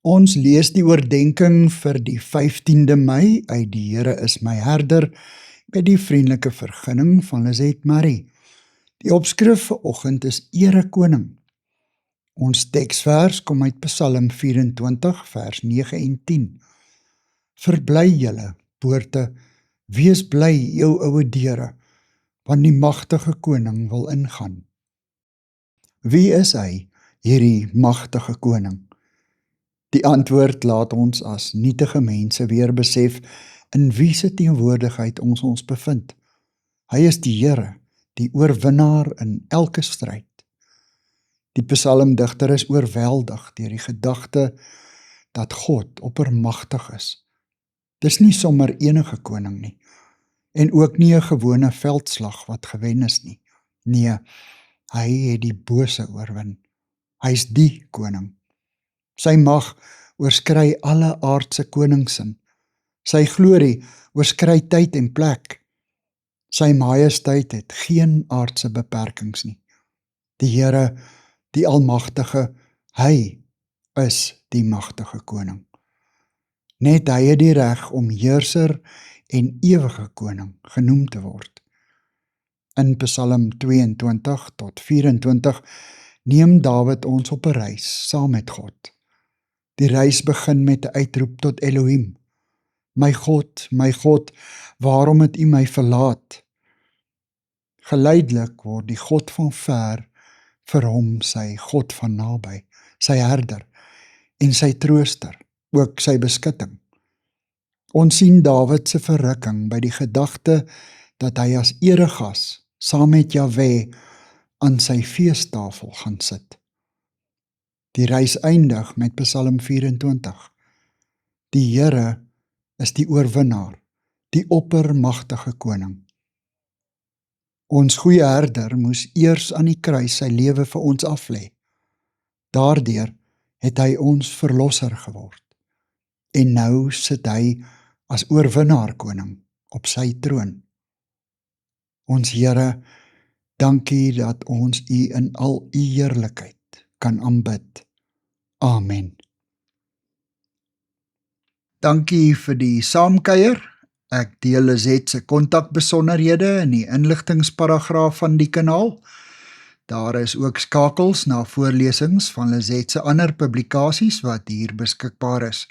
Ons lees die oordenking vir die 15de Mei uit Die Here is my herder met die vriendelike vergunning van Lizet Marie. Die opskrif vir oggend is Ere Koning. Ons teksvers kom uit Psalm 24 vers 9 en 10. Verbly julle, poorte, wees bly jou oue deure, want die magtige koning wil ingaan. Wie is hy, hierdie magtige koning? Die antwoord laat ons as nietige mense weer besef in wie se teenwoordigheid ons bevind. Hy is die Here, die oorwinnaar in elke stryd. Die psalmdigter is oorweldig deur die gedagte dat God oppermagtig is. Dis nie sommer enige koning nie, en ook nie 'n gewone veldslag wat gewen is nie. Nee, hy het die bose oorwin. Hy's die koning. Sy mag oorskry alle aardse koningsin. Sy glorie oorskry tyd en plek. Sy majesteit het geen aardse beperkings nie. Die Here, die Almagtige, hy is die magtige koning. Net hy het die reg om heerser en ewige koning genoem te word. In Psalm 22 tot 24 neem Dawid ons op 'n reis saam met God. Die reis begin met 'n uitroep tot Elohim. My God, waarom het U my verlaat? Geleidelik word die God van ver vir hom sy God van naby, sy herder en sy trooster, ook sy beskutting. Ons sien Dawid se verrukking by die gedagte dat hy as eregas saam met Jahwe aan sy feestafel gaan sit. Die reis eindig met Psalm 24. Die Here is die oorwinnaar, die oppermagtige koning. Ons goeie herder moes eers aan die kruis sy lewe vir ons aflê. Daardeur het hy ons verlosser geword. En nou sit hy as oorwinnaar koning op sy troon. Ons Here, dankie dat ons U in al U heerlikheid kan aanbid. Amen. Dankie vir die saamkuier. Ek deel Lizet se kontakbesonderhede in die inligtingsparagraaf van die kanaal. Daar is ook skakels na voorlesings van Lizet se ander publikasies wat hier beskikbaar is.